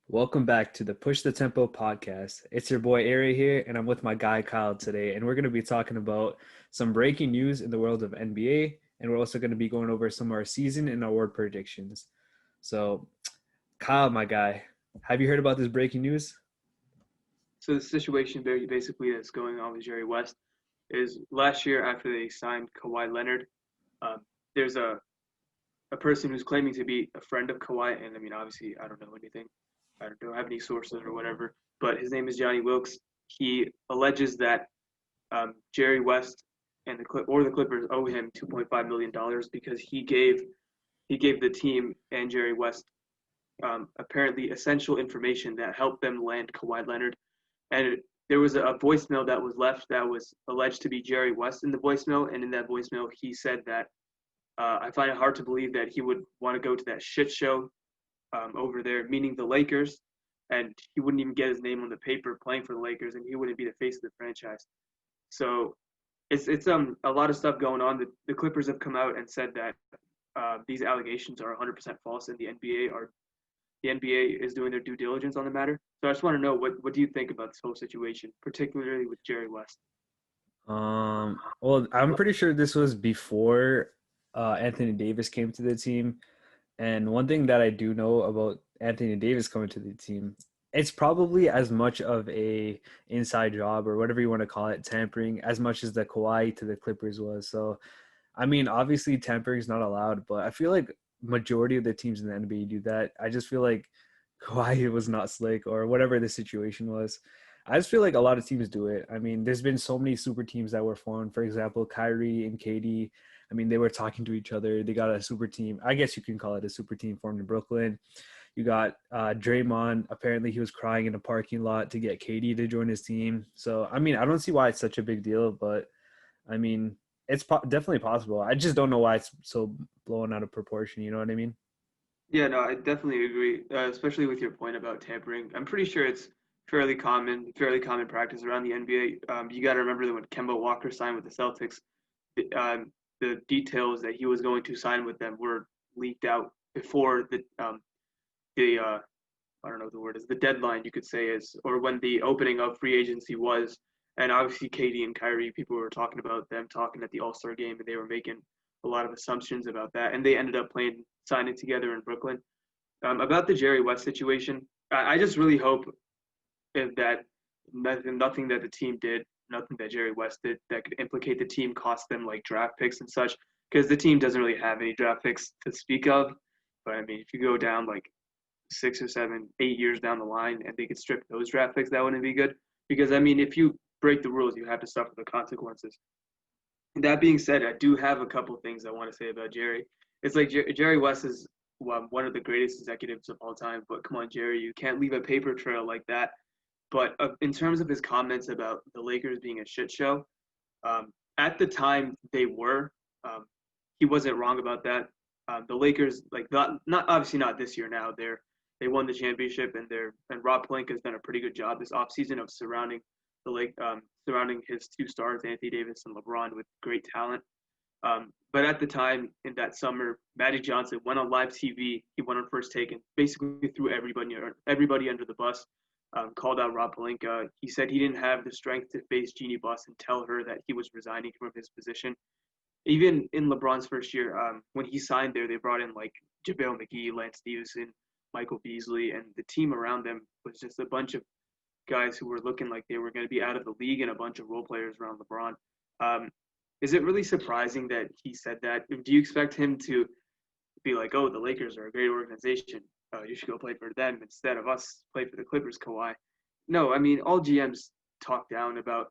Welcome back to the Push the Tempo podcast. It's your boy Aray here, and I'm with my guy Kyle today, and we're going to be talking about some breaking news in the world of NBA, and we're also going to be going over some of our season and award predictions. So, Kyle, my guy, have you heard about this breaking news? So the situation basically that's going on with Jerry West is last year after they signed Kawhi Leonard, um, there's a person who's claiming to be a friend of Kawhi, and I mean obviously I don't know anything, don't have any sources or whatever, but his name is Johnny Wilkes. He alleges that Jerry West and the Clippers owe him $2.5 million because he gave the team and Jerry West apparently essential information that helped them land Kawhi Leonard. And there was a voicemail that was left that was alleged to be Jerry West in the voicemail. And in that voicemail, he said that I find it hard to believe that he would want to go to that shit show over there, meaning the Lakers. And he wouldn't even get his name on the paper playing for the Lakers, and he wouldn't be the face of the franchise. So it's a lot of stuff going on. The Clippers have come out and said that these allegations are 100% false, and the NBA is doing their due diligence on the matter. So I just want to know what do you think about this whole situation, particularly with Jerry West? Well, I'm pretty sure this was before Anthony Davis came to the team. And one thing that I do know about Anthony Davis coming to the team, it's probably as much of a inside job or whatever you want to call it, tampering, as much as the Kawhi to the Clippers was. So, I mean, obviously tampering is not allowed, but I feel like majority of the teams in the NBA do that. I just feel like Kawhi was not slick or whatever the situation was. I just feel like a lot of teams do it. I mean, there's been so many super teams that were formed. For example, Kyrie and KD. I mean, they were talking to each other. They got a super team. I guess you can call it a super team formed in Brooklyn. You got Draymond. Apparently, he was crying in a parking lot to get KD to join his team. So, I mean, I don't see why it's such a big deal, but I mean, it's definitely possible. I just don't know why it's so blown out of proportion. You know what I mean? Yeah, no, I definitely agree, especially with your point about tampering. I'm pretty sure it's fairly common practice around the NBA. You got to remember that when Kemba Walker signed with the Celtics, the details that he was going to sign with them were leaked out before the I don't know what the word is, the deadline you could say is, or when the opening of free agency was. And obviously, Katie and Kyrie, people were talking about them talking at the All Star game, and they were making a lot of assumptions about that. And they ended up signing together in Brooklyn. About the Jerry West situation, I just really hope that nothing that the team did, nothing that Jerry West did that could implicate the team cost them like draft picks and such, because the team doesn't really have any draft picks to speak of. But I mean, if you go down like 6 or 7, 8 years down the line and they could strip those draft picks, that wouldn't be good. Because I mean, if you break the rules, you have to suffer the consequences. That being said, I do have a couple things I want to say about Jerry. It's like Jerry West is one of the greatest executives of all time, but come on, Jerry, you can't leave a paper trail like that. But in terms of his comments about the Lakers being a shit show, at the time they were. He wasn't wrong about that. The Lakers, like not obviously not this year. Now they won the championship, and Rob Pelinka has done a pretty good job this offseason of surrounding his two stars, Anthony Davis and LeBron, with great talent. But at the time in that summer, Magic Johnson went on live TV. He went on First Take and basically threw everybody under the bus. Called out Rob Pelinka. He said he didn't have the strength to face Jeannie Buss and tell her that he was resigning from his position. Even in LeBron's first year, when he signed there, they brought in like JaVale McGee, Lance Stevenson, Michael Beasley, and the team around them was just a bunch of guys who were looking like they were going to be out of the league and a bunch of role players around LeBron. Um, is it really surprising that he said that? Do you expect him to be like, oh, the Lakers are a great organization. You should go play for them instead of us play for the Clippers, Kawhi? No, I mean, all GMs talk down about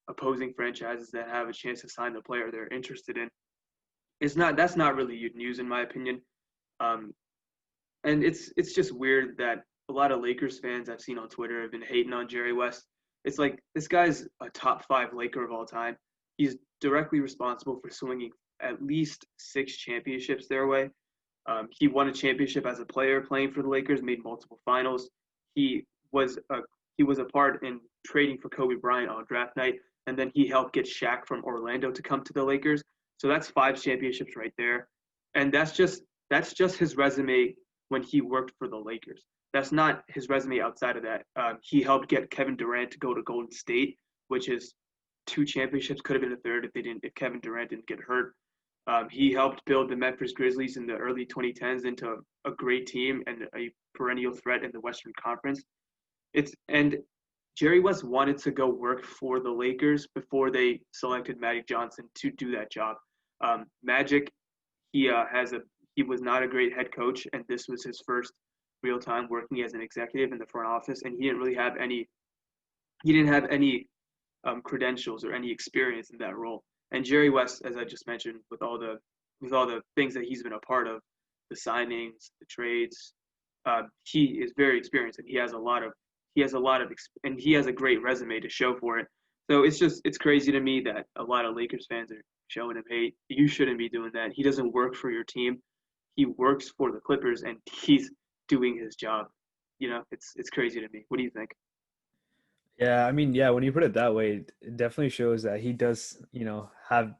opposing franchises that have a chance to sign the player they're interested in. That's not really news in my opinion. Um, and it's just weird that a lot of Lakers fans I've seen on Twitter have been hating on Jerry West. It's like this guy's a top five Laker of all time. He's directly responsible for swinging at least 6 championships their way. He won a championship as a player playing for the Lakers, made multiple finals. He was a he was a part in trading for Kobe Bryant on draft night, and then he helped get Shaq from Orlando to come to the Lakers. So that's 5 championships right there, and that's just his resume when he worked for the Lakers. That's not his resume outside of that. He helped get Kevin Durant to go to Golden State, which is two championships. Could have been a third if Kevin Durant didn't get hurt. He helped build the Memphis Grizzlies in the early 2010s into a great team and a perennial threat in the Western Conference. And Jerry West wanted to go work for the Lakers before they selected Magic Johnson to do that job. Magic, he was not a great head coach, and this was his first real time working as an executive in the front office, and he didn't have any credentials or any experience in that role. And Jerry West, as I just mentioned, with all the things that he's been a part of, the signings, the trades, he is very experienced, and he has a great resume to show for it. So it's crazy to me that a lot of Lakers fans are showing him hate. You shouldn't be doing that. He doesn't work for your team. He works for the Clippers, and he's doing his job. It's crazy to me. What do you think? Yeah, I mean, yeah, when you put it that way, it definitely shows that he does, have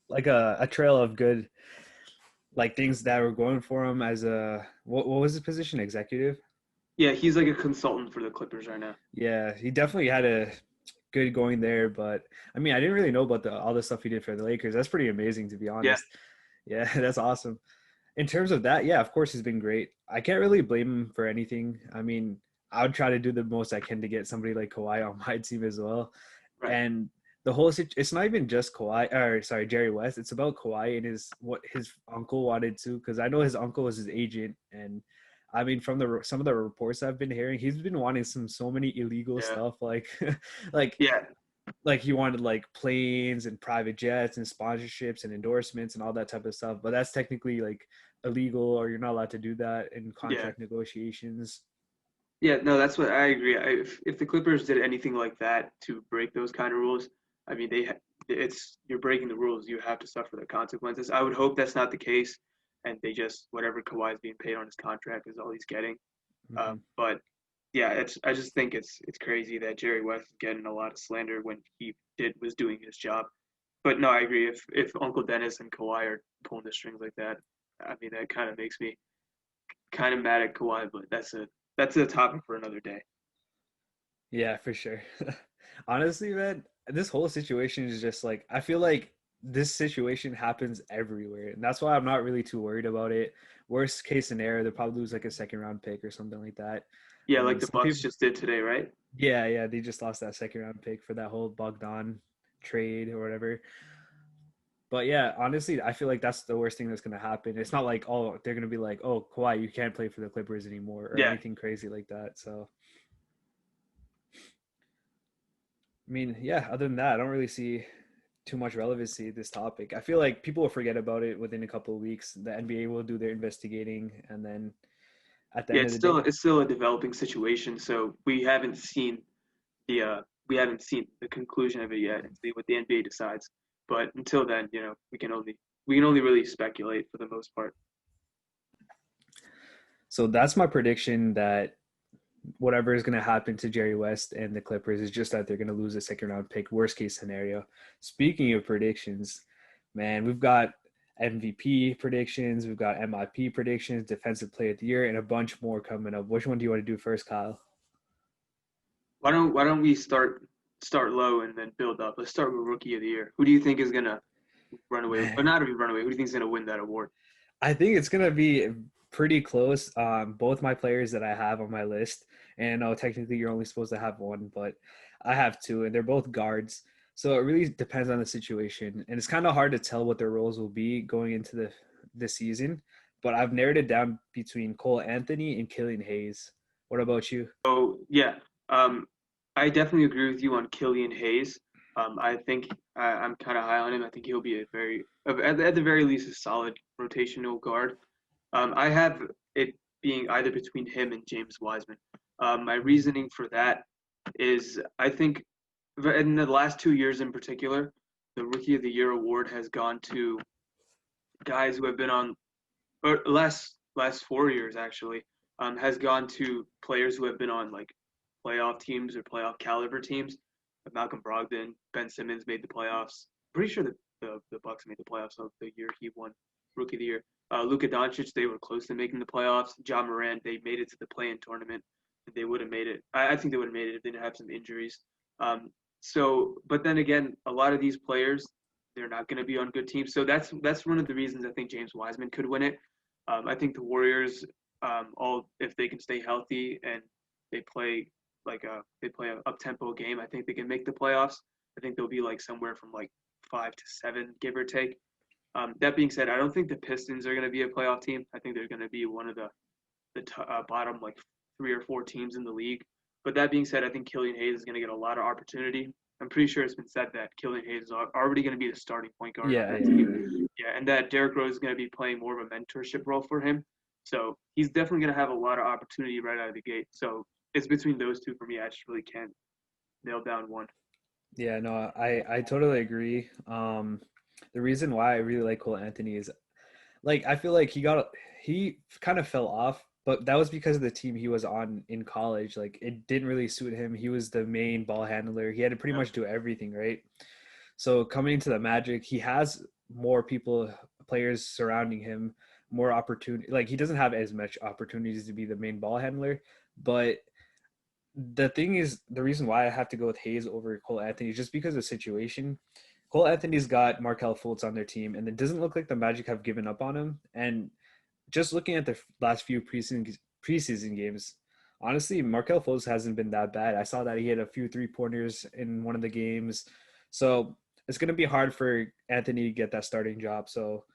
like a trail of good like things that were going for him as a what was his position? Executive? Yeah, he's like a consultant for the Clippers right now. Yeah, he definitely had a good going there, but I mean, I didn't really know about the all the stuff he did for the Lakers. That's pretty amazing to be Yeah, honest. Yeah, that's awesome. In terms of that, yeah, of course he's been great. I can't really blame him for anything. I mean, I would try to do the most I can to get somebody like Kawhi on my team as well. right. And it's not even just Kawhi or sorry, Jerry West. It's about Kawhi and his what his uncle wanted to, because I know his uncle was his agent, and I mean from the some of the reports I've been hearing, he's been wanting so many illegal Yeah, stuff like like yeah, like he wanted like planes and private jets and sponsorships and endorsements and all that type of stuff, but that's technically like illegal, or you're not allowed to do that in yeah, contract negotiations. yeah. No, that's what I agree. If the Clippers did anything like that to break those kind of rules, I mean, it's you're breaking the rules. You have to suffer the consequences. I would hope that's not the case, and they just whatever Kawhi's being paid on his contract is all he's getting. Hmm. But yeah, I just think it's crazy that Jerry West is getting a lot of slander when he was doing his job. But no, I agree. If Uncle Dennis and Kawhi are pulling the strings like that, I mean that kind of makes me kind of mad at Kawhi. But that's a topic for another day. Yeah, for sure. Honestly, man, this whole situation is just like I feel like this situation happens everywhere, and that's why I'm not really too worried about it. Worst case scenario, they'll probably lose like a second round pick or something like that. Yeah, I like mean, the some Bucks people, just did today, right? yeah, yeah, they just lost that second round pick for that whole Bogdan trade or whatever. But yeah, honestly, I feel like that's the worst thing that's gonna happen. It's not like, oh, they're gonna be like, oh, Kawhi, you can't play for the Clippers anymore or Yeah, anything crazy like that. So I mean, yeah, other than that, I don't really see too much relevancy to this topic. I feel like people will forget about it within a couple of weeks. The NBA will do their investigating, and then at the yeah. end of the day, It's still a developing situation, so the we haven't seen the conclusion of it yet and see what the NBA decides. But until then, we can only really speculate for the most part. so that's my prediction that whatever is going to happen to Jerry West and the Clippers is just that they're going to lose a second round pick, worst case scenario. Speaking of predictions, man, we've got MVP predictions, we've got MIP predictions, Defensive Player of the Year, and a bunch more coming up. Which one do you want to do first, Kyle? Why don't we start low and then build up? Let's start with Rookie of the Year. Who do you think is gonna run away? Man, Or not even run away. Who do you think is gonna win that award? I think it's gonna be pretty close. Both my players that I have on my list, and I know technically you're only supposed to have one, but I have two, and they're both guards. So it really depends on the situation, and it's kind of hard to tell what their roles will be going into the season. But I've narrowed it down between Cole Anthony and Killian Hayes. What about you? Oh yeah, um, I definitely agree with you on Killian Hayes. I think I'm kind of high on him. I think he'll be at the very least, a solid rotational guard. I have it being either between him and James Wiseman. My reasoning for that is I think in the last 2 years in particular, the Rookie of the Year award has gone to guys who have been on, or last 4 years actually, has gone to players who have been on like playoff teams or playoff caliber teams. Malcolm Brogdon, Ben Simmons made the playoffs. Pretty sure that the Bucks made the playoffs of the year he won Rookie of the Year. Luka Doncic, they were close to making the playoffs. Ja Morant, they made it to the play-in tournament. They would have made it. I think they would have made it if they didn't have some injuries. Um, but then again, a lot of these players, they're not going to be on good teams. So that's one of the reasons I think James Wiseman could win it. I think the Warriors, all if they can stay healthy and they play they play an up tempo game, I think they can make the playoffs. I think they'll be like somewhere from like 5 to 7, give or take. That being said, I don't think the Pistons are going to be a playoff team. I think they're going to be one of the bottom like 3 or 4 teams in the league. But that being said, I think Killian Hayes is going to get a lot of opportunity. I'm pretty sure it's been said that Killian Hayes is already going to be the starting point guard on Yeah, that yeah, team. Yeah, and that Derrick Rose is going to be playing more of a mentorship role for him. So he's definitely going to have a lot of opportunity right out of the gate. So it's between those two for me. I just really can't nail down one. yeah. No, I totally agree. The reason why I really like Cole Anthony is like I feel like he kind of fell off, but that was because of the team he was on in college. Like it didn't really suit him. He was the main ball handler. He had to pretty Yeah. much do everything, right? So coming into the Magic, he has more players surrounding him, more opportunity. Like he doesn't have as much opportunities to be the main ball handler, but the thing is, the reason why I have to go with Hayes over Cole Anthony is just because of the situation. Cole Anthony's got Markel Fultz on their team, and it doesn't look like the Magic have given up on him. And just looking at the last few preseason games, honestly, Markel Fultz hasn't been that bad. I saw that he had a few 3 pointers in one of the games, so it's going to be hard for Anthony to get that starting job. So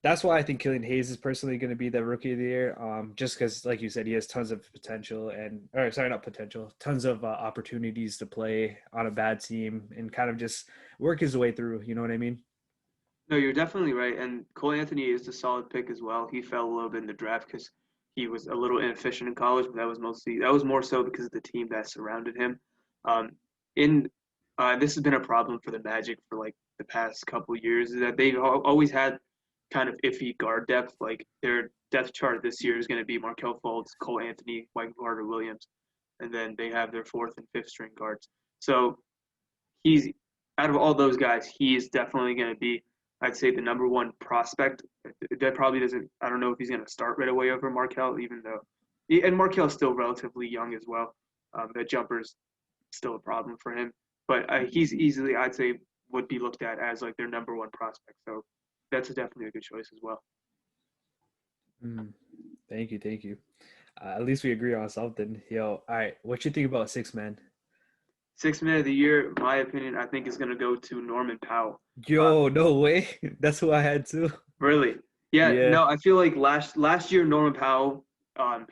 that's why I think Killian Hayes is personally going to be the rookie of the year. Just because, like you said, he has tons of potential or sorry, not potential, tons of opportunities to play on a bad team and kind of just work his way through. You know what I mean? No, you're definitely right. And Cole Anthony is a solid pick as well. He fell a little bit in the draft because he was a little inefficient in college, but that was more so because of the team that surrounded him. Um, in This has been a problem for the Magic for like the past couple of years is that they've always had kind of iffy guard depth. Like their depth chart this year is going to be Markel Fultz, Cole Anthony, Michael Carter Williams, and then they have their fourth and fifth string guards. So he's out of all those guys, he is definitely going to be, I'd say, the number one prospect. That probably doesn't. I don't know if he's going to start right away over Markel, even though, and Markel is still relatively young as well. That jumper's still a problem for him, but he's easily, I'd say, would be looked at as like their number one prospect. So that's definitely a good choice as well. Mm, thank you, thank you. At least we agree on something. Yo, all right, what you think about six man? Sixth man of the year, in my opinion, I think is going to go to Norman Powell. Uh, Yo, no way. That's who I had too. Really? Yeah, Yeah. no, I feel like last year Norman Powell,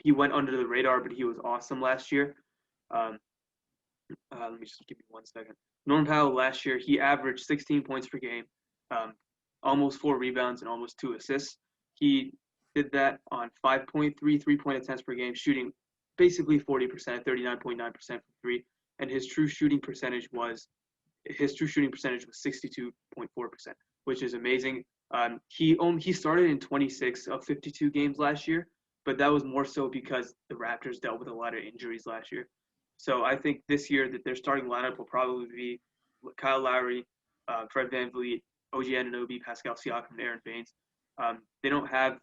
he went under the radar, but he was awesome last year. Um, Let me just give you 1 second. Norman Powell last year, he averaged 16 points per game, um, almost 4 rebounds and almost 2 assists. He did that on 5.3 3-point attempts per game, shooting basically 40%, 39.9% from three, and his true shooting percentage was 62.4%, which is amazing. He started in 26 of 52 games last year, but that was more so because the Raptors dealt with a lot of injuries last year. So I think this year that their starting lineup will probably be Kyle Lowry, Fred VanVleet, OG Anunoby, Pascal Siakam, and Aaron Baines. They don't have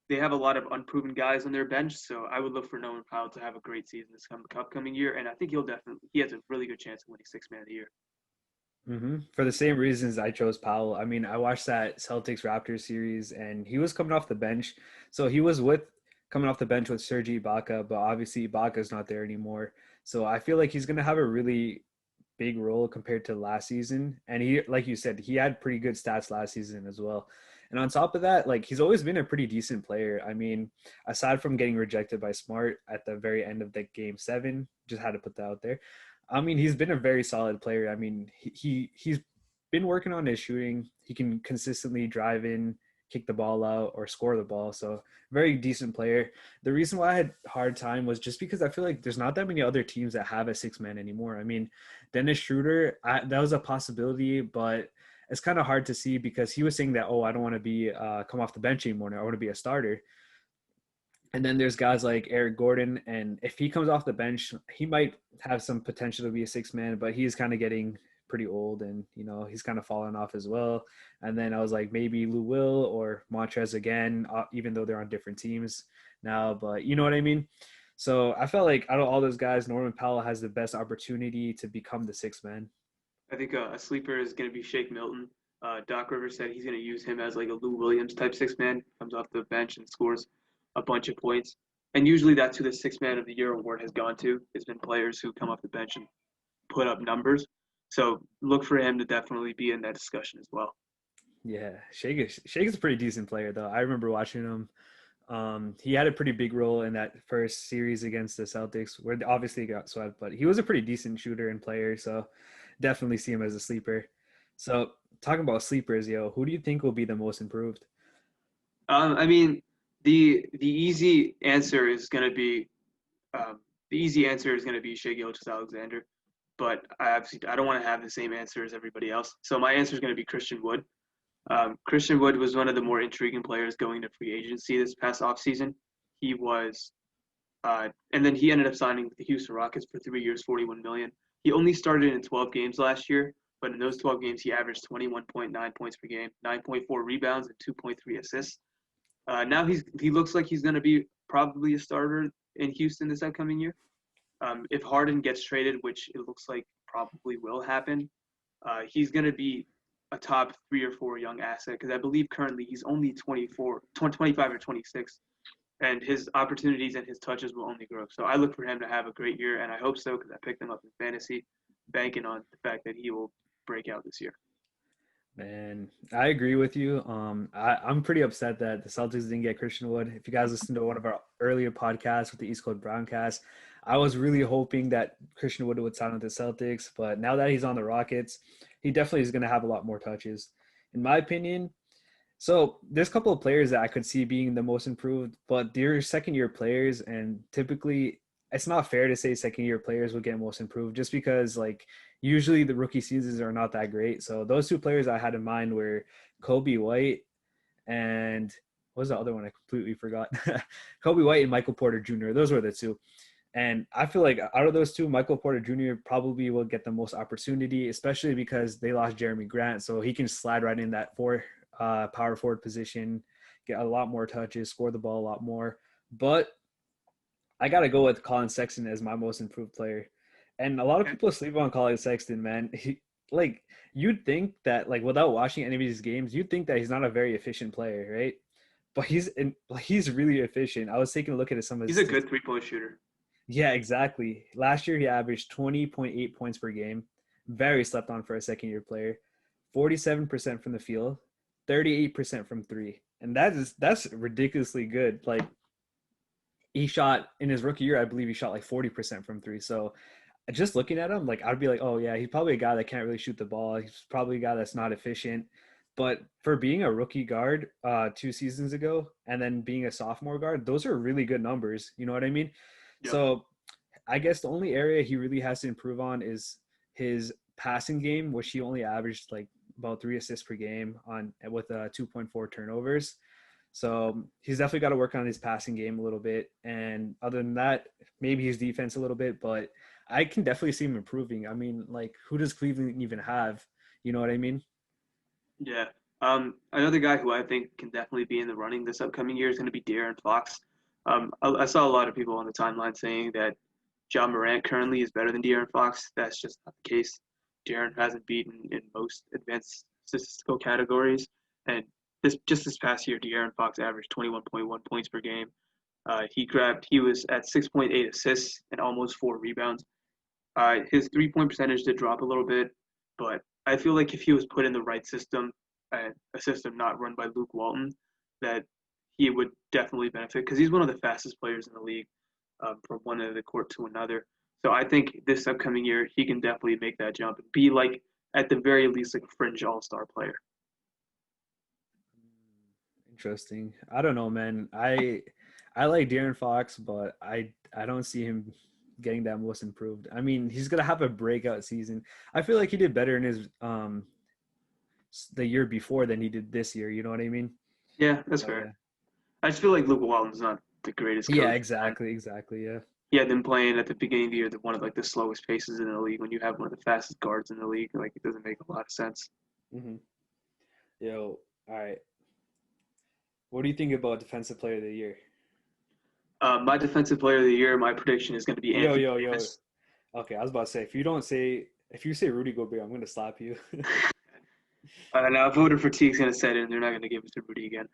they have a lot of unproven guys on their bench, so I would look for Norman Powell to have a great season this upcoming year, and I think he has a really good chance of winning Sixth Man of the Year. For the same reasons I chose Powell. I mean, I watched that Celtics Raptors series and he was coming off the bench. So he was with coming off the bench with Serge Ibaka, but obviously Ibaka's not there anymore. So I feel like he's going to have a really big role compared to last season. And he, like you said, he had pretty good stats last season as well. And on top of that, like he's always been a pretty decent player. I mean, aside from getting rejected by Smart at the very end of the game 7, just had to put that out there. I mean, he's been a very solid player. I mean, he's been working on his shooting. He can consistently drive in, kick the ball out, or score the ball. So very decent player. The reason why I had a hard time was just because I feel like there's not that many other teams that have a six man anymore. I mean, Dennis Schroeder, that was a possibility, but it's kind of hard to see because he was saying that, oh, I don't want to be come off the bench anymore. I want to be a starter. And then there's guys like Eric Gordon, and if he comes off the bench, he might have some potential to be a six man, but he's kind of getting pretty old, and he's kind of fallen off as well. And then I was like, maybe Lou Will or Montrez again, even though they're on different teams now. But you know what I mean. So I felt like out of all those guys, Norman Powell has the best opportunity to become the sixth man. I think a sleeper is going to be Shake Milton. Doc Rivers said he's going to use him as like a Lou Williams type six man, comes off the bench and scores a bunch of points. And usually that's who the six man of the year award has gone to. It's been players who come off the bench and put up numbers. So look for him to definitely be in that discussion as well. Yeah, Shake is a pretty decent player though. I remember watching him. He had a pretty big role in that first series against the Celtics, where obviously he got swept, but he was a pretty decent shooter and player. So definitely see him as a sleeper. So talking about sleepers, yo, who do you think will be the most improved? I mean, the easy answer is going to be Shea Gilgeous-Alexander, but I don't want to have the same answer as everybody else. So my answer is going to be Christian Wood. Christian Wood was one of the more intriguing players going to free agency this past offseason. He was, and then he ended up signing with the Houston Rockets for 3 years, $41 million. He only started in 12 games last year, but in those 12 games, he averaged 21.9 points per game, 9.4 rebounds, and 2.3 assists. Now he looks like he's going to be probably a starter in Houston this upcoming year. If Harden gets traded, which it looks like probably will happen, he's going to be a top 3 or 4 young asset because I believe currently he's only 25 or 26, and his opportunities and his touches will only grow. So I look for him to have a great year, and I hope so because I picked him up in fantasy, banking on the fact that he will break out this year. Man, I agree with you. I'm pretty upset that the Celtics didn't get Christian Wood. If you guys listen to one of our earlier podcasts with the East Coast Browncast, I was really hoping that Christian Wood would sign with the Celtics, but now that he's on the Rockets, he definitely is going to have a lot more touches, in my opinion. So there's a couple of players that I could see being the most improved, but they're second year players, and typically it's not fair to say second year players will get most improved just because like usually the rookie seasons are not that great. So those two players I had in mind were Kobe White and what was the other one? I completely forgot. Kobe White and Michael Porter Jr. Those were the two. And I feel like out of those two, Michael Porter Jr. probably will get the most opportunity, especially because they lost Jeremy Grant. So he can slide right in that power forward position, get a lot more touches, score the ball a lot more. But I got to go with Colin Sexton as my most improved player. And a lot of Okay. people sleep on Colin Sexton, man. Like, you'd think that, like, without watching any of these games, you'd think that he's not a very efficient player, right? But he's really efficient. I was taking a look at some of his He's a statistics. good three-point shooter. Yeah, exactly. Last year, he averaged 20.8 points per game. Very slept on for a second year player. 47% from the field, 38% from three. And that's ridiculously good. Like, he shot in his rookie year, I believe he shot like 40% from three. So just looking at him, like I'd be like, oh yeah, he's probably a guy that can't really shoot the ball. He's probably a guy that's not efficient. But for being a rookie guard 2 seasons ago and then being a sophomore guard, those are really good numbers. You know what I mean? Yep. So I guess the only area he really has to improve on is his passing game, which he only averaged like about 3 assists per game on with 2.4 turnovers. So he's definitely got to work on his passing game a little bit. And other than that, maybe his defense a little bit, but I can definitely see him improving. I mean, like, who does Cleveland even have? You know what I mean? Yeah. Another guy who I think can definitely be in the running this upcoming year is going to be De'Aaron Fox. I saw a lot of people on the timeline saying that John Morant currently is better than De'Aaron Fox. That's just not the case. De'Aaron hasn't beaten in most advanced statistical categories, and this past year, De'Aaron Fox averaged 21.1 points per game. He was at 6.8 assists and almost 4 rebounds. His 3-point percentage did drop a little bit, but I feel like if he was put in the right system, a system not run by Luke Walton, that he would definitely benefit because he's one of the fastest players in the league from one end of the court to another. So I think this upcoming year he can definitely make that jump and be like at the very least like a fringe all-star player. Interesting. I don't know, man. I like De'Aaron Fox, but I don't see him getting that most improved. I mean, he's gonna have a breakout season. I feel like he did better in his the year before than he did this year. You know what I mean? Yeah, that's But fair. yeah, I just feel like Luke Walton's not the greatest yeah, coach. exactly, exactly. Yeah. he had them playing at the beginning of the year one of like the slowest paces in the league. When you have one of the fastest guards in the league, like it doesn't make a lot of sense. Mm-hmm. Yo, all right. What do you think about Defensive Player of the Year? My defensive player of the year, my prediction is going to be Yo, Anthony yo, yo. Davis. Okay, I was about to say if you say Rudy Gobert, I'm gonna slap you. Now, voter fatigue is going to set in. They're not going to give it to Rudy again.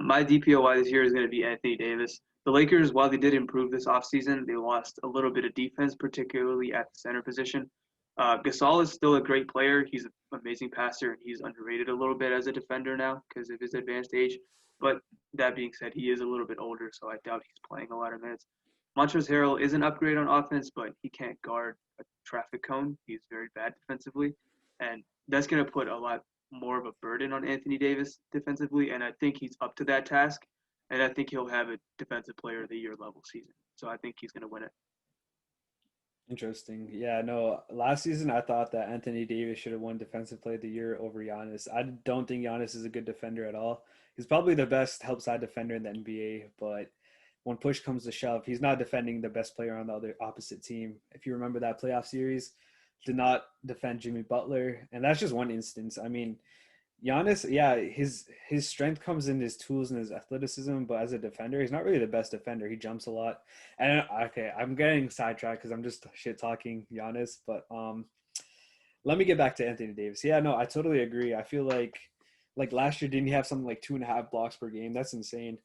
My DPOY this year is going to be Anthony Davis. The Lakers, while they did improve this offseason, they lost a little bit of defense, particularly at the center position. Gasol is still a great player. He's an amazing passer, and he's underrated a little bit as a defender now because of his advanced age. But that being said, he is a little bit older, so I doubt he's playing a lot of minutes. Montrezl Harrell is an upgrade on offense, but he can't guard a traffic cone. He's very bad defensively, and that's going to put a lot more of a burden on Anthony Davis defensively, and I think he's up to that task. And I think he'll have a Defensive Player of the Year level season. So I think he's going to win it. Interesting. Yeah, no, last season I thought that Anthony Davis should have won Defensive Player of the Year over Giannis. I don't think Giannis is a good defender at all. He's probably the best help side defender in the NBA, but when push comes to shove, he's not defending the best player on the other opposite team. If you remember that playoff series, did not defend Jimmy Butler, and that's just one instance. I mean, Giannis, yeah, his strength comes in his tools and his athleticism, but as a defender, he's not really the best defender. He jumps a lot. And okay, I'm getting sidetracked because I'm just shit talking Giannis, but let me get back to Anthony Davis. Yeah, no, I totally agree. I feel like last year didn't he have something like 2.5 blocks per game? That's insane.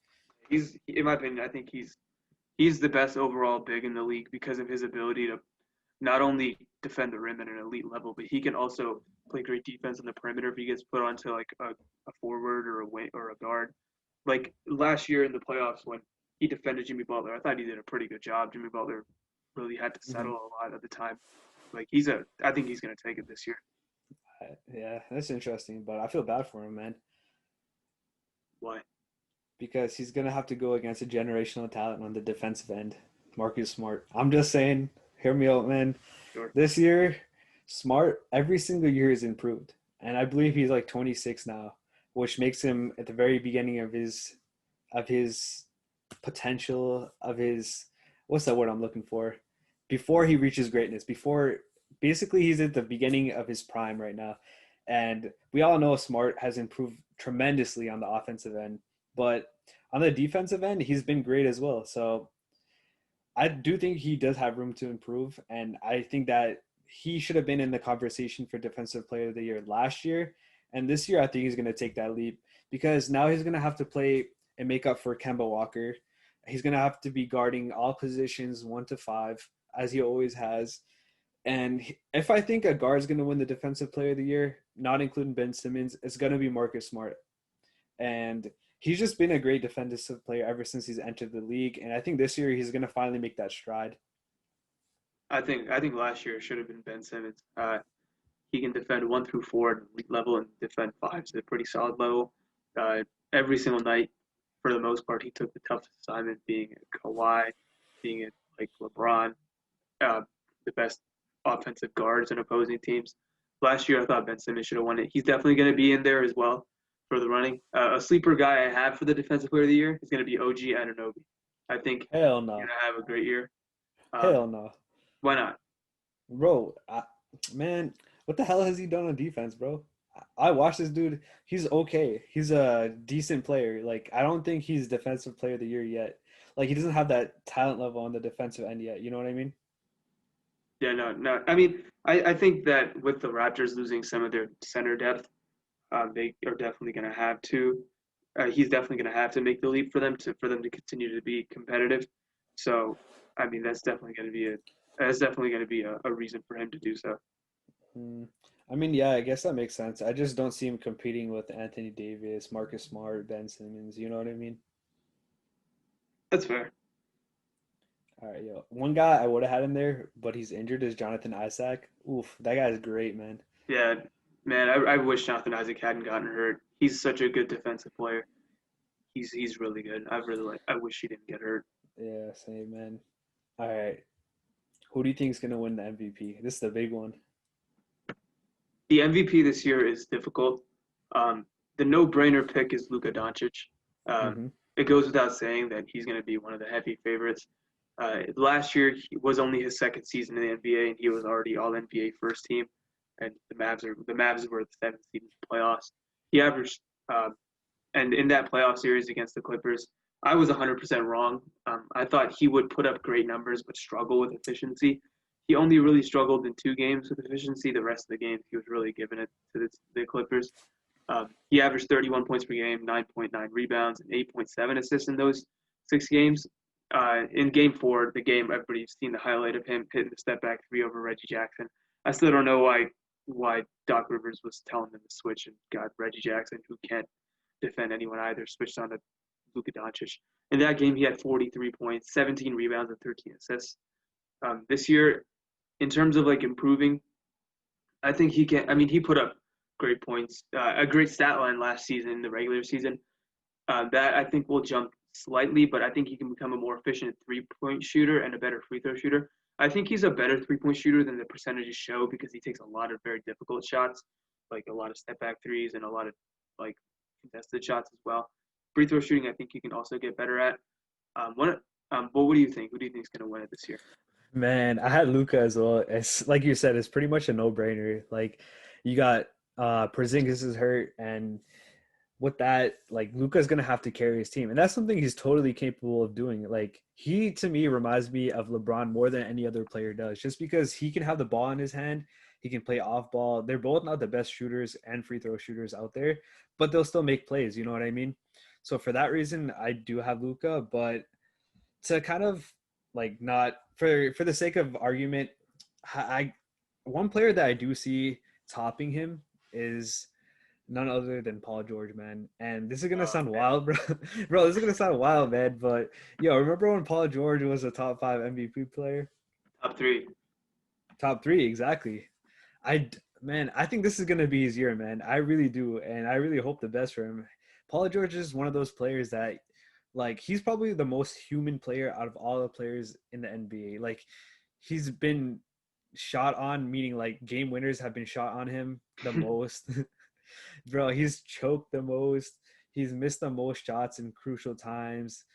He's, in my opinion, I think he's the best overall big in the league because of his ability to not only defend the rim at an elite level, but he can also play great defense on the perimeter if he gets put onto like a forward or a wing or a guard. Like last year in the playoffs when he defended Jimmy Butler, I thought he did a pretty good job. Jimmy Butler really had to Mm-hmm. settle a lot at the time. I think he's going to take it this year. Yeah, that's interesting, but I feel bad for him, man, Why? because he's gonna have to go against a generational talent on the defensive end, Marcus Smart. I'm just saying, hear me out, man. Sure. This year, Smart every single year is improved, and I believe he's like 26 now, which makes him at the very beginning of his potential of his what's that word I'm looking for? Before he reaches greatness, before basically he's at the beginning of his prime right now. And we all know Smart has improved tremendously on the offensive end, but on the defensive end, he's been great as well. So I do think he does have room to improve, and I think that he should have been in the conversation for Defensive Player of the Year last year, and this year I think he's going to take that leap because now he's going to have to play and make up for Kemba Walker. He's going to have to be guarding all positions 1 to 5 as he always has. And if I think a guard is going to win the Defensive Player of the Year, not including Ben Simmons, it's going to be Marcus Smart. And he's just been a great defensive player ever since he's entered the league. And I think this year he's going to finally make that stride. I think last year should have been Ben Simmons. He can defend 1 through 4 at elite level and defend fives at a pretty solid level. Uh, every single night, for the most part, he took the toughest assignment, being at Kawhi, being at like LeBron, uh, the best offensive guards in opposing teams. Last year, I thought Ben Simmons should have won it. He's definitely going to be in there as well for the running. A sleeper guy I have for the Defensive Player of the Year is going to be OG Anunoby. I think Hell he's no. going to have a great year. Um, Hell no. why not? Bro, man, what the hell has he done on defense, bro? I watched this dude. He's okay. He's a decent player. Like, I don't think he's Defensive Player of the Year yet. Like, he doesn't have that talent level on the defensive end yet. You know what I mean? Yeah, no, no. I mean, I think that with the Raptors losing some of their center depth, they are definitely going to have to. He's definitely going to have to make the leap for them to continue to be competitive. So, I mean, that's definitely going to be a reason for him to do so. Mm. I mean, yeah, I guess that makes sense. I just don't see him competing with Anthony Davis, Marcus Smart, Ben Simmons. You know what I mean? That's fair. All right, yo. One guy I would have had in there, but he's injured is Jonathan Isaac. Oof, that guy's great, man. Yeah, man. I wish Jonathan Isaac hadn't gotten hurt. He's such a good defensive player. He's really good. I wish he didn't get hurt. Yeah, same, man. All right. Who do you think is going to win the MVP? This is the big one. The MVP this year is difficult. The no-brainer pick is Luka Doncic. Um, Hmm. it goes without saying that he's going to be one of the heavy favorites. Last year was only his second season in the NBA, and he was already All NBA first team. And the Mavs were the seventh seed in the playoffs. He averaged, and in that playoff series against the Clippers, I was 100% wrong. I thought he would put up great numbers but struggle with efficiency. He only really struggled in 2 games with efficiency. The rest of the games, he was really giving it to the Clippers. He averaged 31 points per game, 9.9 rebounds, and 8.7 assists in those 6 games. In Game 4, the game everybody's seen the highlight of him hitting the step back three over Reggie Jackson. I still don't know why Doc Rivers was telling them to switch and got Reggie Jackson, who can't defend anyone either, switched on to Luka Doncic. In that game, he had 43 points, 17 rebounds, and 13 assists. This year, in terms of like improving, I think he can. I mean, he put up great points, a great stat line last season in the regular season. That I think will jump slightly, but I think he can become a more efficient 3-point shooter and a better free throw shooter. I think he's a better 3-point shooter than the percentages show because he takes a lot of very difficult shots, like a lot of step back threes and a lot of like contested shots as well. Free throw shooting, I think he can also get better at. But what do you think? Who do you think is going to win it this year? Man, I had Luca as well. It's like you said, it's pretty much a no-brainer. Like you got Porzingis is hurt, and with that, like Luca's gonna have to carry his team, and that's something he's totally capable of doing. Like he, to me, reminds me of LeBron more than any other player does, just because he can have the ball in his hand, he can play off ball. They're both not the best shooters and free throw shooters out there, but they'll still make plays. You know what I mean? So for that reason, I do have Luca, but to kind of like not for the sake of argument, I one player that I do see topping him is none other than Paul George, man. And this is gonna Oh sound man, wild, bro. Bro, this is gonna sound wild, man. But yo, remember when Paul George was a top five MVP player? top three. Top three, exactly. Man, I think this is gonna be his year, man. I really do, and I really hope the best for him. Paul George is one of those players that, like, he's probably the most human player out of all the players in the NBA. Like, he's been shot on, meaning like game winners have been shot on him the most. Bro, he's choked the most. He's missed the most shots in crucial times.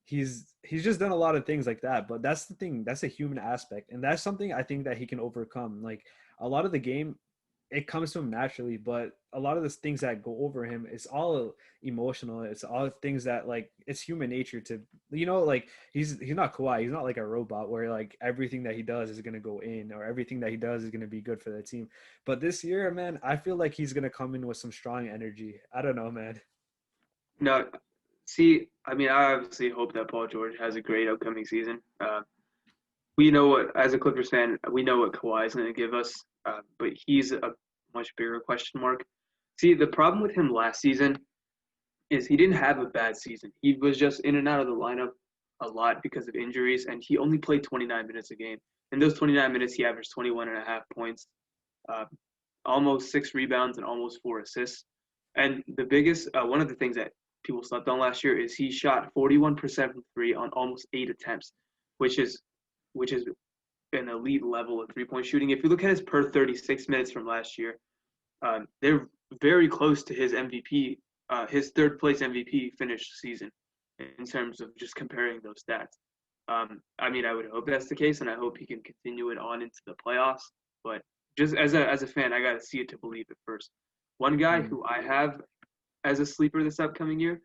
He's just done a lot of things like that. But that's the thing. That's a human aspect, and that's something I think that he can overcome. Like a lot of the game, it comes to him naturally, but a lot of the things that go over him, it's all emotional. It's all things that like it's human nature to like he's not Kawhi. He's not like a robot where like everything that he does is gonna go in or everything that he does is gonna be good for the team. But this year, man, I feel like he's gonna come in with some strong energy. I don't know, man. No, see, I mean, I obviously hope that Paul George has a great upcoming season. We know what, as a Clippers fan, we know what Kawhi is going to give us, but he's a much bigger question mark. See, the problem with him last season is he didn't have a bad season. He was just in and out of the lineup a lot because of injuries, and he only played 29 minutes a game. In those 29 minutes, he averaged 21 and a half points, uh, almost 6 rebounds, and almost 4 assists. And the biggest, one of the things that people slept on last year is he shot 41% from three on almost 8 attempts, which is which is an elite level of 3-point shooting. If you look at his per 36 minutes from last year, they're very close to his MVP, his third place MVP finished season in terms of just comparing those stats. I mean, I would hope that's the case, and I hope he can continue it on into the playoffs. But just as a fan, I got to see it to believe it first. One guy Mm. who I have as a sleeper this upcoming year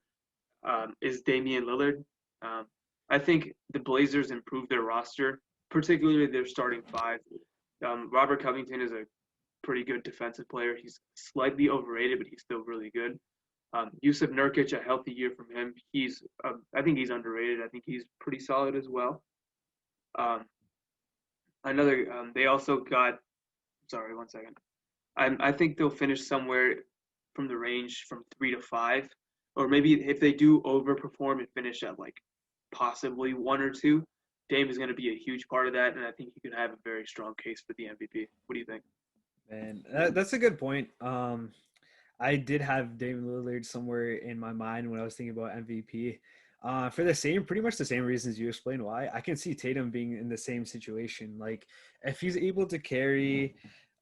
is Damian Lillard. Um, I think the Blazers improved their roster, particularly their starting five. Robert Covington is a pretty good defensive player. He's slightly overrated, but he's still really good. Yusuf Nurkic, a healthy year from him. I think he's underrated. I think he's pretty solid as well. Um, they also got. Sorry, one second. I think they'll finish somewhere from the range from 3 to 5, or maybe if they do overperform and finish at like possibly 1 or 2, Dame is going to be a huge part of that, and I think he could have a very strong case for the MVP. What do you think? Man, that's a good point. I did have Damian Lillard somewhere in my mind when I was thinking about MVP. For pretty much the same reasons you explained why. I can see Tatum being in the same situation. Like, if he's able to carry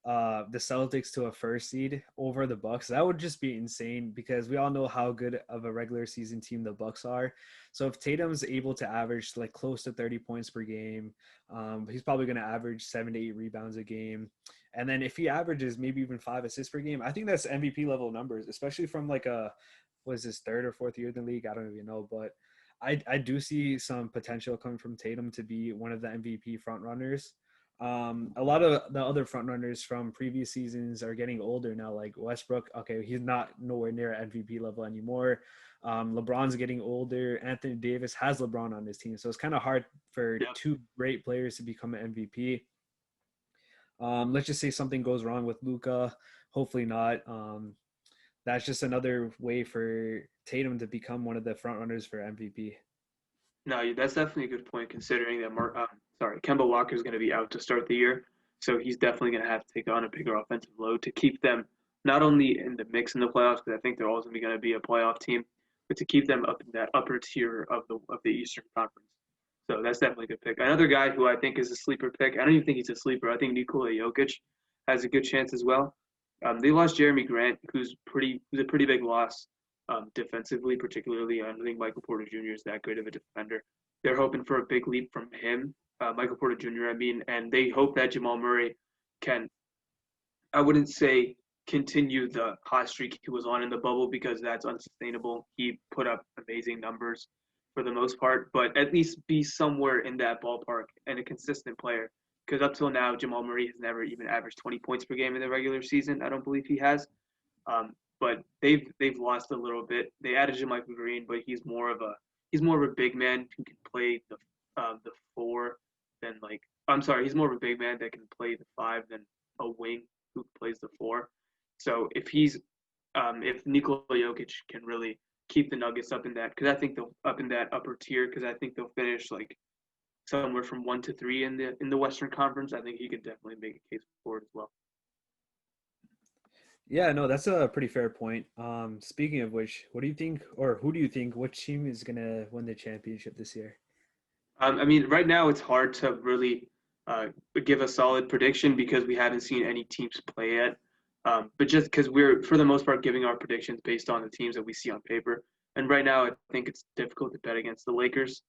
the Celtics to a first seed over the Bucks. That would just be insane because we all know how good of a regular season team the Bucks are. So if Tatum's able to average like close to 30 points per game, he's probably going to average 7 to 8 rebounds a game. And then if he averages maybe even 5 assists per game, I think that's MVP level numbers, especially from like a was his third or fourth year in the league. I don't even know, but I do see some potential coming from Tatum to be one of the MVP front runners. A lot of the other front runners from previous seasons are getting older now, like Westbrook. Okay, he's not nowhere near MVP level anymore. LeBron's getting older. Anthony Davis has LeBron on his team, so it's kind of hard for Yeah. two great players to become an MVP. Let's just say something goes wrong with Luca. Hopefully not. That's just another way for Tatum to become one of the front runners for MVP. No, that's definitely a good point considering that Kemba Walker is going to be out to start the year, so he's definitely going to have to take on a bigger offensive load to keep them not only in the mix in the playoffs, because I think they're always going to be a playoff team, but to keep them up in that upper tier of the Eastern Conference. So that's definitely a good pick. Another guy who I think is a sleeper pick. I don't even think he's a sleeper. I think Nikola Jokic has a good chance as well. They lost Jeremy Grant, who's a pretty big loss defensively, particularly. I don't think Michael Porter Jr. is that good of a defender. They're hoping for a big leap from him, Michael Porter Jr. I mean, and they hope that Jamal Murray can. I wouldn't say continue the hot streak he was on in the bubble because that's unsustainable. He put up amazing numbers for the most part, but at least be somewhere in that ballpark and a consistent player. Because up till now, Jamal Murray has never even averaged 20 points per game in the regular season. I don't believe he has. But they've lost a little bit. They added Michael Green, but he's more of a big man who can play the four than like I'm sorry, he's more of a big man that can play the five than a wing who plays the four. So if Nikola Jokic can really keep the Nuggets up in that, because I think they'll up in that upper tier, because I think they'll finish like somewhere from 1 to 3 in the Western Conference. I think he could definitely make a case for it as well. Yeah, no, that's a pretty fair point. Speaking of which, what do you think, or who do you think, which team is gonna win the championship this year? I mean, right now it's hard to really uh, give a solid prediction because we haven't seen any teams play yet. But just because we're, for the most part, giving our predictions based on the teams that we see on paper. And right now, I think it's difficult to bet against the Lakers.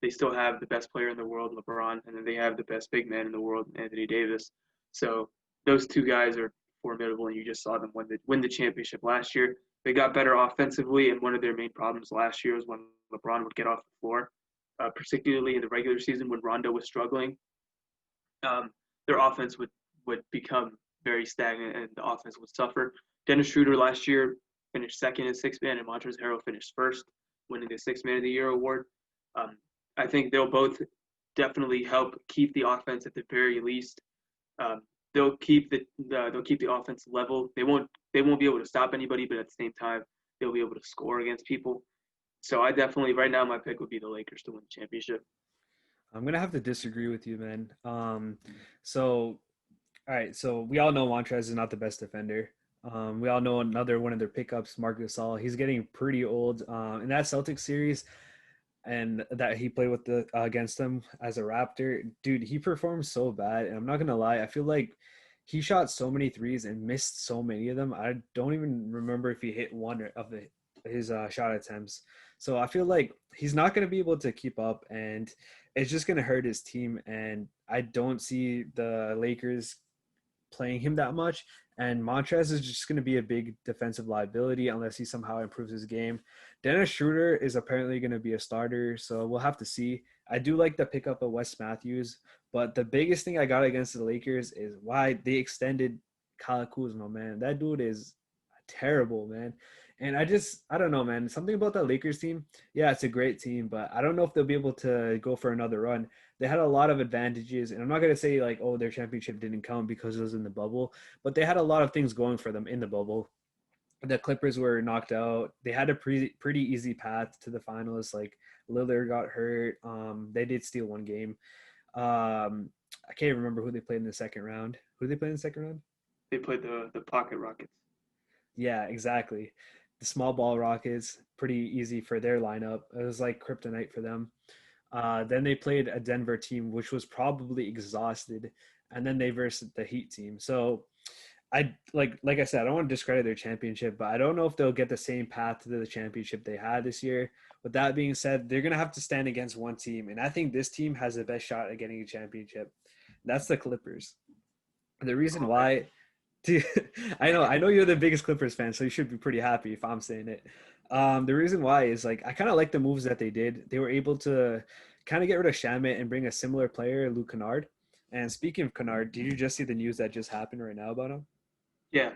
They still have the best player in the world, LeBron, and then they have the best big man in the world, Anthony Davis. So those two guys are formidable, and you just saw them win the championship last year. They got better offensively, and one of their main problems last year was when LeBron would get off the floor, particularly in the regular season when Rondo was struggling. Their offense would become very stagnant, and the offense would suffer. Dennis Schroeder last year finished second in six man, and Montrezl Harrell finished first, winning the Six Man of the Year award. Um, I think they'll both definitely help keep the offense at the very least. Um, they'll keep the offense level. They won't be able to stop anybody, but at the same time they'll be able to score against people. So I definitely right now my pick would be the Lakers to win the championship. I'm gonna have to disagree with you, man. So all right, so we all know Montrez is not the best defender. We all know another one of their pickups, Marc Gasol. He's getting pretty old. In that Celtics series, and that he played with the against them as a Raptor, dude, he performed so bad. And I'm not gonna lie, I feel like he shot so many threes and missed so many of them. I don't even remember if he hit one of his shot attempts. So I feel like he's not gonna be able to keep up, and it's just gonna hurt his team. And I don't see the Lakers playing him that much. And Montrez is just going to be a big defensive liability unless he somehow improves his game. Dennis Schroeder is apparently going to be a starter, so we'll have to see. I do like the pickup of Wes Matthews, but the biggest thing I got against the Lakers is why they extended Kyle Kuzma, man. That dude is terrible, man. And I don't know, man. Something about that Lakers team. Yeah, it's a great team, but I don't know if they'll be able to go for another run. They had a lot of advantages, and I'm not gonna say like, oh, their championship didn't count because it was in the bubble, but they had a lot of things going for them in the bubble. The Clippers were knocked out. They had a pretty easy path to the finals. Like Lillard got hurt. They did steal one game. I can't remember who they played in the second round. Who did they play in the second round? They played the Pocket Rockets. Yeah, exactly. The small ball Rockets, pretty easy for their lineup. It was like kryptonite for them. Then they played a Denver team which was probably exhausted, and then they versed the Heat team. So I like I said, I don't want to discredit their championship, but I don't know if they'll get the same path to the championship they had this year. With that being said, they're gonna have to stand against one team, and I think this team has the best shot at getting a championship. That's the Clippers. The reason Oh man. why, dude, I know you're the biggest Clippers fan, so you should be pretty happy if I'm saying it. The reason why is like I kind of like the moves that they did. They were able to kind of get rid of Shamit and bring a similar player, Luke Kennard. And speaking of Kennard, did you just see the news that just happened right now about him? Yeah.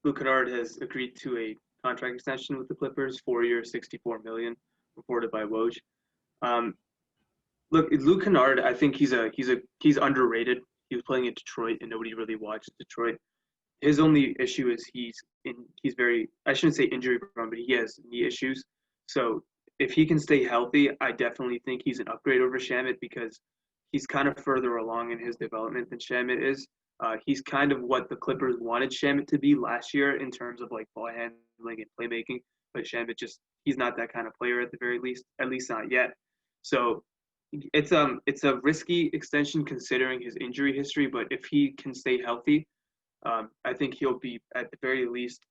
Luke Kennard has agreed to a contract extension with the Clippers, 4 years, 64 million, reported by Woj. Um, Look, Luke Kennard, I think he's underrated. He was playing in Detroit, and nobody really watches Detroit. His only issue is he's very, I shouldn't say injury prone, but he has knee issues. So if he can stay healthy, I definitely think he's an upgrade over Shamit because he's kind of further along in his development than Shamit is. He's kind of what the Clippers wanted Shamit to be last year in terms of like ball handling and playmaking, but Shamit just he's not that kind of player at least not yet. So it's a risky extension considering his injury history, but if he can stay healthy, I think he'll be at the very least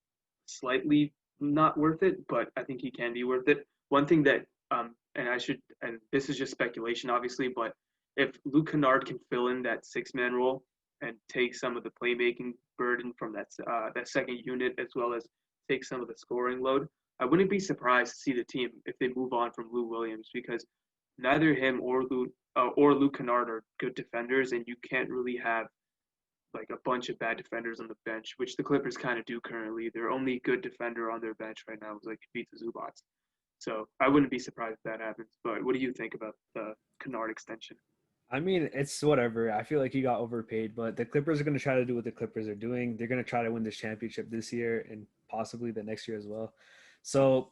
slightly not worth it, but I think he can be worth it. One thing that, and this is just speculation, obviously, but if Luke Kennard can fill in that 6 man role and take some of the playmaking burden from that second unit as well as take some of the scoring load, I wouldn't be surprised to see the team if they move on from Lou Williams because neither him or Luke Kennard are good defenders, and you can't really have like a bunch of bad defenders on the bench, which the Clippers kind of do currently. Their only good defender on their bench right now is like Pizza Zubac. So I wouldn't be surprised if that happens. But what do you think about the Kennard extension? I mean, it's whatever. I feel like he got overpaid, but the Clippers are going to try to do what the Clippers are doing. They're going to try to win this championship this year and possibly the next year as well. So,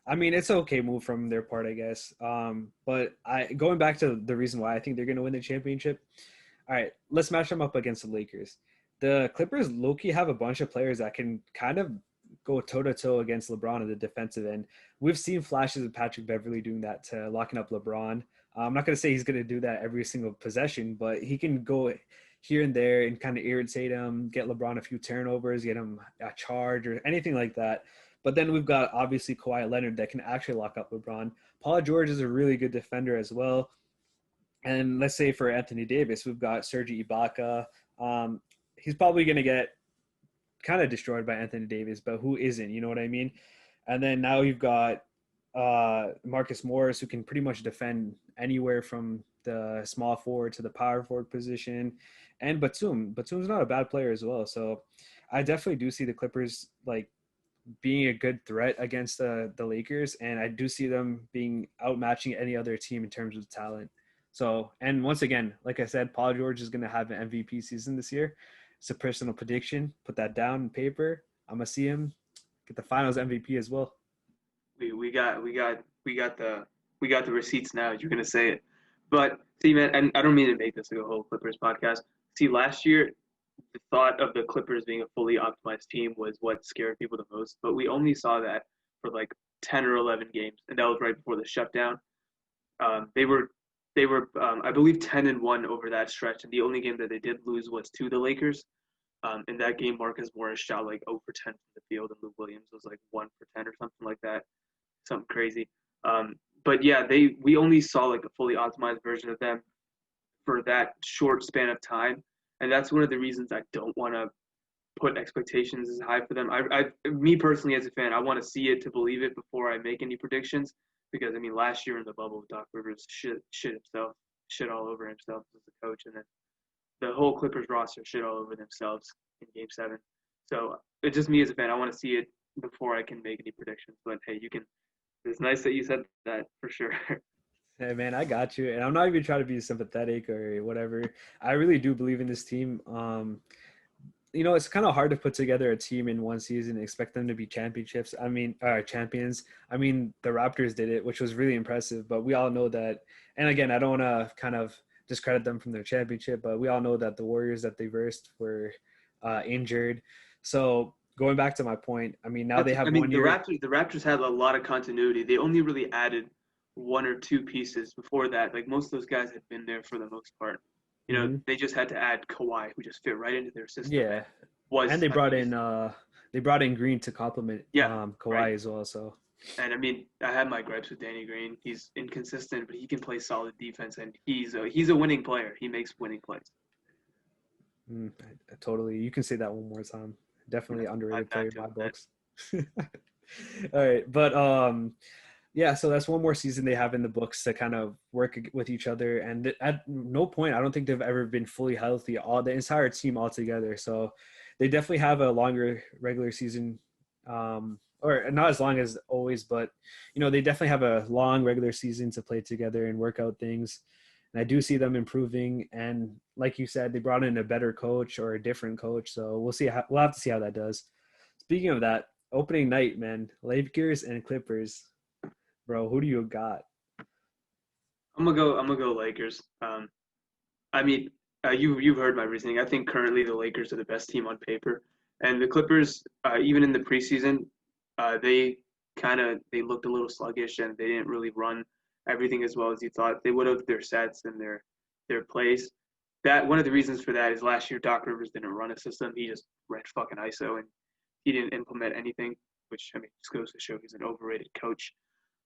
I mean, it's an okay move from their part, I guess. But I going back to the reason why I think they're going to win the championship. All right, let's match them up against the Lakers. The Clippers low-key have a bunch of players that can kind of go toe-to-toe against LeBron at the defensive end. We've seen flashes of Patrick Beverly doing that to locking up LeBron. I'm not going to say he's going to do that every single possession, but he can go here and there and kind of irritate him, get LeBron a few turnovers, get him a charge or anything like that. But then we've got obviously Kawhi Leonard that can actually lock up LeBron. Paul George is a really good defender as well. And let's say for Anthony Davis, we've got Serge Ibaka. Um, he's probably going to get kind of destroyed by Anthony Davis, but who isn't? You know what I mean? And then now you've got Marcus Morris, who can pretty much defend anywhere from the small forward to the power forward position, and Batum. Batum's not a bad player as well. So I definitely do see the Clippers like being a good threat against the Lakers, and I do see them being outmatching any other team in terms of talent. So, and once again, like I said, Paul George is going to have an MVP season this year. It's a personal prediction. Put that down on paper. I'm gonna see him get the Finals MVP as well. We got the receipts now. You're gonna say it, but see, man, and I don't mean to make this like a whole Clippers podcast. See, last year the thought of the Clippers being a fully optimized team was what scared people the most, but we only saw that for like 10 or 11 games, and that was right before the shutdown. They were I believe 10-1 over that stretch, and the only game that they did lose was to the Lakers. In that game, Marcus Morris shot like 0 for 10 from the field, and Lou Williams was like 1 for 10 or something like that, something crazy. But yeah, we only saw like a fully optimized version of them for that short span of time, and that's one of the reasons I don't want to put expectations as high for them. Me personally as a fan, I want to see it to believe it before I make any predictions. Because I mean, last year in the bubble, Doc Rivers shit all over himself as a coach, and then the whole Clippers roster shit all over themselves in Game 7. So it's just me as a fan. I want to see it before I can make any predictions. But hey, you can. It's nice that you said that for sure. Hey man, I got you, and I'm not even trying to be sympathetic or whatever. I really do believe in this team. It's kind of hard to put together a team in one season and expect them to be championships. I mean, champions. I mean, the Raptors did it, which was really impressive. But we all know that. And again, I don't want to kind of discredit them from their championship, but we all know that the Warriors that they versed were injured. So going back to my point, I mean, now they I have mean, one the year. Raptors had a lot of continuity. They only really added one or two pieces. Before that, like most of those guys had been there for the most part. Hmm. They just had to add Kawhi, who just fit right into their system and Yeah, and was they a brought beast. in Green to complement Yeah, right. Kawhi as well. So And I mean, I have my gripes with Danny Green. He's inconsistent, but he can play solid defense, and he's a winning player. He makes winning plays. totally, you can say that one more time. Definitely I'm underrated that player in too, my man. books. All right, but yeah, so that's one more season they have in the books to kind of work with each other. And at no point, I don't think they've ever been fully healthy, all the entire team all together. So they definitely have a longer regular season, or not as long as always, but they definitely have a long regular season to play together and work out things. And I do see them improving. And like you said, they brought in a better coach or a different coach. So we'll have to see how that does. Speaking of that, opening night, man, Lakers and Clippers. Bro, who do you got? I'm gonna go Lakers. I mean, you've heard my reasoning. I think currently the Lakers are the best team on paper, and the Clippers, even in the preseason, they looked a little sluggish and they didn't really run everything as well as you thought they would have. Their sets and their plays. That one of the reasons for that is last year Doc Rivers didn't run a system. He just ran fucking ISO and he didn't implement anything, which I mean just goes to show he's an overrated coach.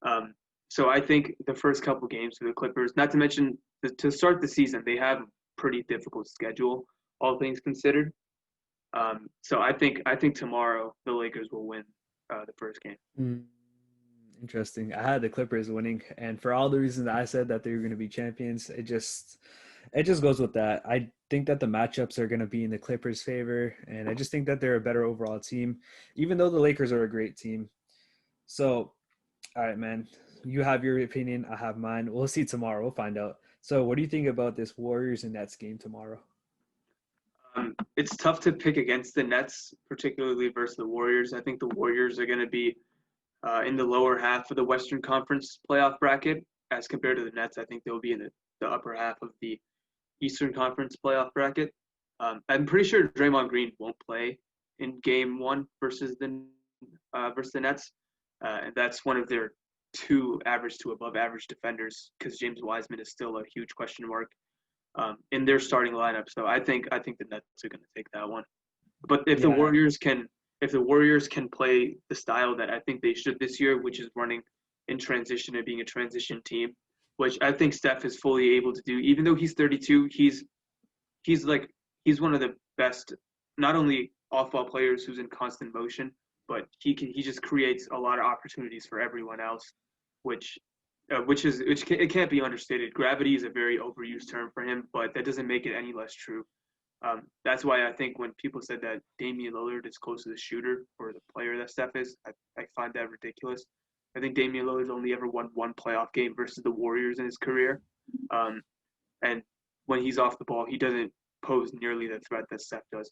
Um, so I think the first couple games for the Clippers, not to mention to start the season, they have a pretty difficult schedule, all things considered. So I think tomorrow the Lakers will win the first game. Mm, interesting. I had the Clippers winning, and for all the reasons I said that they were going to be champions, it just goes with that. I think that the matchups are going to be in the Clippers' favor, and I just think that they're a better overall team, even though the Lakers are a great team. So, all right, man, you have your opinion, I have mine. We'll see tomorrow. We'll find out. So, what do you think about this Warriors and Nets game tomorrow? It's tough to pick against the Nets, particularly versus the Warriors. I think the Warriors are going to be in the lower half of the Western Conference playoff bracket as compared to the Nets. I think they'll be in the upper half of the Eastern Conference playoff bracket. I'm pretty sure Draymond Green won't play in Game One versus the Nets, and that's one of their two average to above average defenders because James Wiseman is still a huge question mark in their starting lineup. So I think the Nets are going to take that one. But Yeah. if the Warriors can play the style that I think they should this year, which is running in transition and being a transition team, which I think Steph is fully able to do. Even though he's 32, he's like he's one of the best, not only off-ball players who's in constant motion, but he just creates a lot of opportunities for everyone else, which it can't be understated. Gravity is a very overused term for him, but that doesn't make it any less true. That's why I think when people said that Damian Lillard is close to the shooter or the player that Steph is, I find that ridiculous. I think Damian Lillard's only ever won one playoff game versus the Warriors in his career. Um, and when he's off the ball, he doesn't pose nearly the threat that Steph does.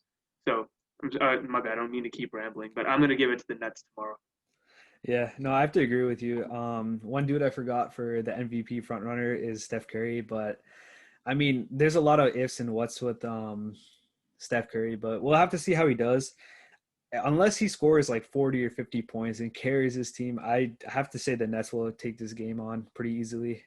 So, my bad. I don't mean to keep rambling, but I'm going to give it to the Nets tomorrow. Yeah, no, I have to agree with you. One dude I forgot for the MVP frontrunner is Steph Curry, but I mean, there's a lot of ifs and whats with Steph Curry, but we'll have to see how he does. Unless he scores like 40 or 50 points and carries his team, I have to say the Nets will take this game on pretty easily.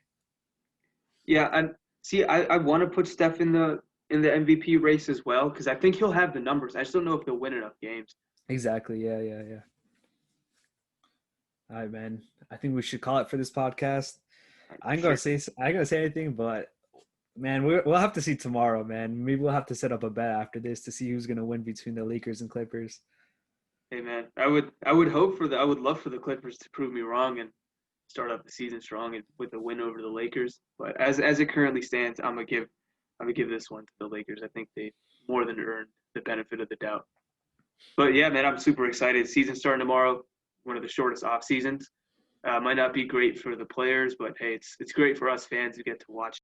Yeah, and see, I want to put Steph in the MVP race as well because I think he'll have the numbers. I just don't know if they'll win enough games. Exactly. Yeah, yeah, yeah. All right, man. I think we should call it for this podcast. Sure. I ain't gonna say anything, but man, we'll have to see tomorrow, man. Maybe we'll have to set up a bet after this to see who's gonna win between the Lakers and Clippers. Hey man, I would love for the Clippers to prove me wrong and start off the season strong and with a win over the Lakers. But as it currently stands, I'm gonna give this one to the Lakers. I think they more than earned the benefit of the doubt. But yeah, man, I'm super excited. Season starting tomorrow, one of the shortest off seasons. Might not be great for the players, but hey, it's great for us fans who get to watch